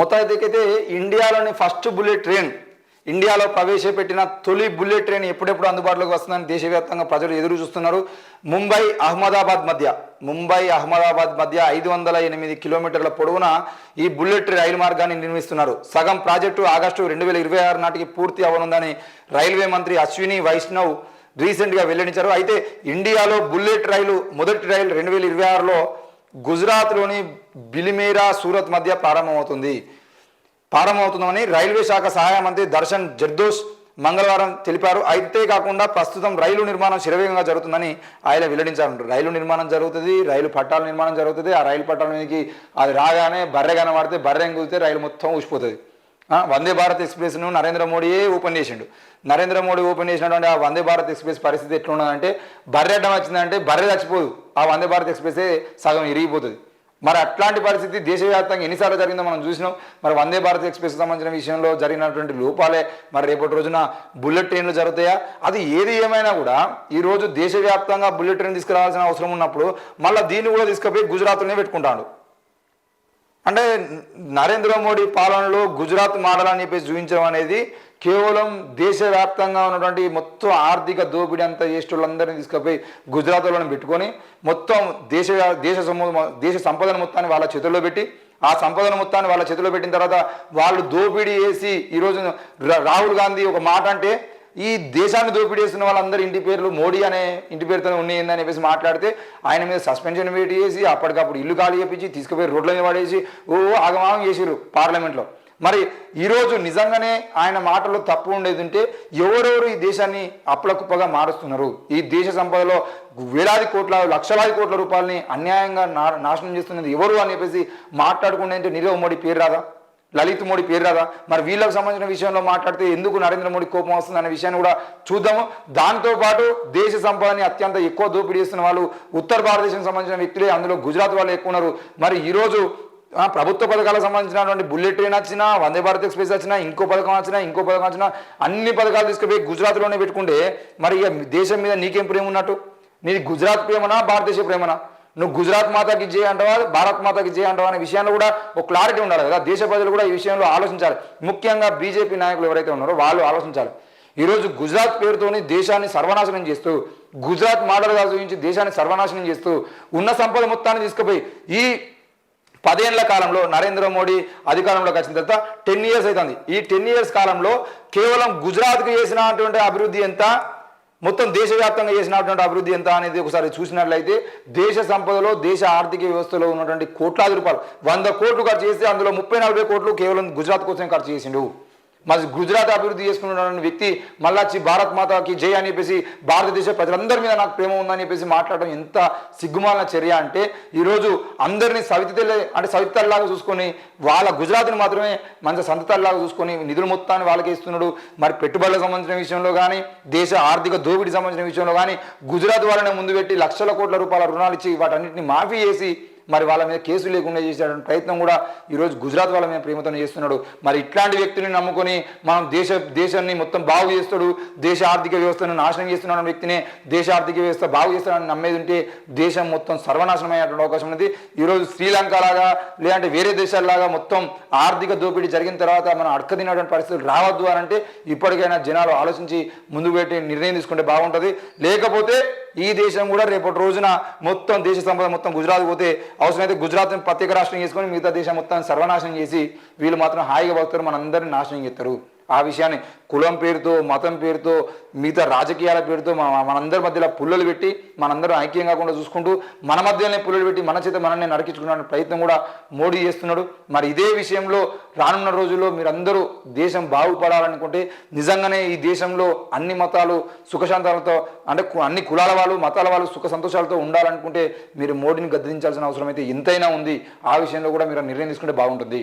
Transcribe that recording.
మొత్తానికైతే ఇండియాలోని first bullet train ఇండియాలో ప్రవేశపెట్టిన తొలి బుల్లెట్ ట్రైన్ ఎప్పుడెప్పుడు అందుబాటులోకి వస్తుందని దేశవ్యాప్తంగా ప్రజలు ఎదురు చూస్తున్నారు. ముంబై అహ్మదాబాద్ మధ్య 508 కిలోమీటర్ల పొడవున ఈ బుల్లెట్ రైలు మార్గాన్ని నిర్మిస్తున్నారు. సగం ప్రాజెక్టు ఆగస్టు 2026 నాటికి పూర్తి అవ్వనుందని రైల్వే మంత్రి అశ్విని వైష్ణవ్ రీసెంట్గా వెల్లడించారు. అయితే ఇండియాలో బుల్లెట్ రైలు మొదటి రైలు 2026లో గుజరాత్లోని బిలిమేరా సూరత్ మధ్య ప్రారంభమవుతుందని రైల్వే శాఖ సహాయ మంత్రి దర్శన్ జర్దోష్ మంగళవారం తెలిపారు. అంతేకాకుండా ప్రస్తుతం రైలు నిర్మాణం శరవేగంగా జరుగుతుందని ఆయన వెల్లడించారు. రైలు నిర్మాణం జరుగుతుంది, రైలు పట్టాల నిర్మాణం జరుగుతుంది. ఆ రైలు పట్టాల మీదకి అది రాగానే బర్రె కనబడితే బర్రెని కూలితే రైలు మొత్తం ఊసిపోతుంది. వందే భారత్ ఎక్స్ప్రెస్ను నరేంద్ర మోడీయే ఓపెన్ చేసిండు. నరేంద్ర మోడీ ఓపెన్ చేసినటువంటి ఆ వందే భారత్ ఎక్స్ప్రెస్ పరిస్థితి ఎట్లున్నదంటే బర్రె అడ్డం వచ్చిందంటే బర్రె చచ్చిపోదు, ఆ వందే భారత్ ఎక్స్ప్రెసే సగం ఇరిగిపోతుంది. మరి అట్లాంటి పరిస్థితి దేశవ్యాప్తంగా ఎన్నిసార్లు జరిగిందో మనం చూసినాం. మరి వందే భారత్ ఎక్స్ప్రెస్ సంబంధించిన విషయంలో జరిగినటువంటి లోపాలే మరి రేపటి రోజున బుల్లెట్ ట్రైన్లు జరుగుతాయా? అది ఏది ఏమైనా కూడా ఈరోజు దేశవ్యాప్తంగా బుల్లెట్ ట్రైన్ తీసుకురావాల్సిన అవసరం ఉన్నప్పుడు మళ్ళీ దీన్ని కూడా తీసుకుపోయి గుజరాత్లోనే పెట్టుకుంటాడు. అంటే నరేంద్ర మోడీ పాలనలో గుజరాత్ మోడల్ అని చెప్పేసి చూపించడం అనేది కేవలం దేశవ్యాప్తంగా ఉన్నటువంటి మొత్తం ఆర్థిక దోపిడీ అంతా చేసేటోళ్ళందరినీ తీసుకుపోయి గుజరాత్లో పెట్టుకొని మొత్తం దేశ సంపదను మొత్తాన్ని వాళ్ళ చేతుల్లో పెట్టి ఆ సంపదను మొత్తాన్ని వాళ్ళ చేతిలో పెట్టిన తర్వాత వాళ్ళు దోపిడీ చేసి ఈరోజు రాహుల్ గాంధీ ఒక మాట అంటే ఈ దేశాన్ని దోపిడీ చేస్తున్న వాళ్ళందరూ ఇంటి పేర్లు మోడీ అనే ఇంటి పేరుతో ఉన్నాయని చెప్పేసి మాట్లాడితే ఆయన మీద సస్పెన్షన్ వేట్ చేసి అప్పటికప్పుడు ఇల్లు ఖాళీ చేపించి తీసుకుపోయి రోడ్ల మీద పడేసి ఆగమాగం చేసిరు పార్లమెంట్లో. మరి ఈరోజు నిజంగానే ఆయన మాటలో తప్పు ఉండేది ఉంటే ఎవరెవరు ఈ దేశాన్ని అప్పులకుప్పగా మారుస్తున్నారు, ఈ దేశ సంపదలో వేలాది కోట్ల లక్షలాది కోట్ల రూపాయలని అన్యాయంగా నాశనం చేస్తున్నది ఎవరు అని చెప్పేసి మాట్లాడుకుంటే నీరవ్ మోడీ పేరు రాదా, లలిత్ మోడీ పేరు రాదా? మరి వీళ్ళకు సంబంధించిన విషయంలో మాట్లాడితే ఎందుకు నరేంద్ర మోడీ కోపం వస్తుంది అనే విషయాన్ని కూడా చూద్దాము. దాంతోపాటు దేశ సంపదని అత్యంత ఎక్కువ దోపిడీ చేస్తున్న వాళ్ళు ఉత్తర భారతదేశం సంబంధించిన వ్యక్తులే, అందులో గుజరాత్ వాళ్ళు ఎక్కువ ఉన్నారు. మరి ఈరోజు ప్రభుత్వ పథకాలకు సంబంధించినటువంటి బుల్లెట్ ట్రైన్ వచ్చినా, వందే భారత్ ఎక్స్ప్రెస్ వచ్చినా, ఇంకో పథకం వచ్చినా అన్ని పథకాలు తీసుకుపోయి గుజరాత్లోనే పెట్టుకుంటే మరి ఇక దేశం మీద నీకేం ప్రేమ ఉన్నట్టు? నీది గుజరాత్ ప్రేమనా భారతదేశ ప్రేమనా? నువ్వు గుజరాత్ మాతాకి జై అంటావా భారత్ మాతాకి జై అంటావా అనే విషయంలో కూడా ఒక క్లారిటీ ఉండాలి కదా. దేశ ప్రజలు కూడా ఈ విషయంలో ఆలోచించాలి. ముఖ్యంగా బీజేపీ నాయకులు ఎవరైతే ఉన్నారో వాళ్ళు ఆలోచించాలి. ఈరోజు గుజరాత్ పేరుతోని దేశాన్ని సర్వనాశనం చేస్తూ, గుజరాత్ మోడల్గా చూపించి దేశాన్ని సర్వనాశనం చేస్తూ ఉన్న సంపద మొత్తాన్ని తీసుకుపోయి ఈ 10 ఏళ్ల కాలంలో నరేంద్ర మోడీ అధికారంలోకి వచ్చిన తర్వాత 10 years అవుతుంది. ఈ 10 years కాలంలో కేవలం గుజరాత్కు చేసినటువంటి అభివృద్ధి ఎంత, మొత్తం దేశవ్యాప్తంగా చేసినటువంటి అభివృద్ధి ఎంత అనేది ఒకసారి చూసినట్లయితే దేశ సంపదలో దేశ ఆర్థిక వ్యవస్థలో ఉన్నటువంటి కోట్లాది రూపాయలు 100 కోట్లు ఖర్చు చేస్తే అందులో 30-40 కోట్లు కేవలం గుజరాత్ కోసం ఖర్చు చేసిండు. మరి గుజరాత్ అభివృద్ధి చేసుకున్న వ్యక్తి మళ్ళీ భారత్ మాతాకి జై అని చెప్పేసి భారతదేశ ప్రజలందరి మీద నాకు ప్రేమ ఉందని చెప్పేసి మాట్లాడడం ఎంత సిగ్గుమాలిన చర్య అంటే ఈరోజు అందరినీ సవితల్లాగా చూసుకొని వాళ్ళ గుజరాత్ని మాత్రమే మంచి సంతతల్లాగా చూసుకొని నిధులు మొత్తాన్ని వాళ్ళకి ఇస్తున్నాడు. మరి పెట్టుబడులకు సంబంధించిన విషయంలో కానీ దేశ ఆర్థిక దోపిడీ సంబంధించిన విషయంలో కానీ గుజరాత్ వాళ్ళనే ముందు పెట్టి లక్షల కోట్ల రూపాయల రుణాలు ఇచ్చి వాటన్నిటిని మాఫీ చేసి మరి వాళ్ళ మీద కేసులు లేకుండా చేసేటువంటి ప్రయత్నం కూడా ఈరోజు గుజరాత్ వాళ్ళ మీద ప్రేమతో చేస్తున్నాడు. మరి ఇట్లాంటి వ్యక్తిని నమ్ముకొని మనం దేశాన్ని మొత్తం బాగు చేస్తాడు, దేశ ఆర్థిక వ్యవస్థను నాశనం చేస్తున్నాడు వ్యక్తినే దేశ ఆర్థిక వ్యవస్థ బాగు చేస్తాడని నమ్మేది ఉంటే దేశం మొత్తం సర్వనాశనం అయ్యేటువంటి అవకాశం ఉంది. ఈరోజు శ్రీలంక లాగా లేదంటే వేరే దేశాల్లాగా మొత్తం ఆర్థిక దోపిడీ జరిగిన తర్వాత మనం అడక తినేటువంటి పరిస్థితులు రావద్దు అని అంటే ఇప్పటికైనా జనాలు ఆలోచించి ముందుకు పెట్టి నిర్ణయం తీసుకుంటే బాగుంటుంది. లేకపోతే ఈ దేశం కూడా రేపటి రోజున మొత్తం దేశ సంపద మొత్తం గుజరాత్ పోతే అవసరమైతే గుజరాత్ని ప్రత్యేక రాష్ట్రం చేసుకొని మిగతా దేశం మొత్తం సర్వనాశనం చేసి వీళ్ళు మాత్రం హాయిగా బతుకుతారు, మనందరినీ నాశనం చేస్తారు. ఆ విషయాన్ని కులం పేరుతో మతం పేరుతో మిగతా రాజకీయాల పేరుతో మనందరి మధ్యలో పుల్లలు పెట్టి మనందరం ఐక్యం కాకుండా చూసుకుంటూ మన మధ్యలోనే పుల్లలు పెట్టి మన చేత మనల్ని నరికించుకునే ప్రయత్నం కూడా మోడీ చేస్తున్నాడు. మరి ఇదే విషయంలో రానున్న రోజుల్లో మీరందరూ దేశం బాగుపడాలనుకుంటే నిజంగానే ఈ దేశంలో అన్ని మతాలు సుఖశాంతాలతో అంటే అన్ని కులాల వాళ్ళు మతాల వాళ్ళు సుఖ సంతోషాలతో ఉండాలనుకుంటే మీరు మోడీని గద్దించాల్సిన అవసరం అయితే ఎంతైనా ఉంది. ఆ విషయంలో కూడా మీరు నిర్ణయం తీసుకుంటే బాగుంటుంది.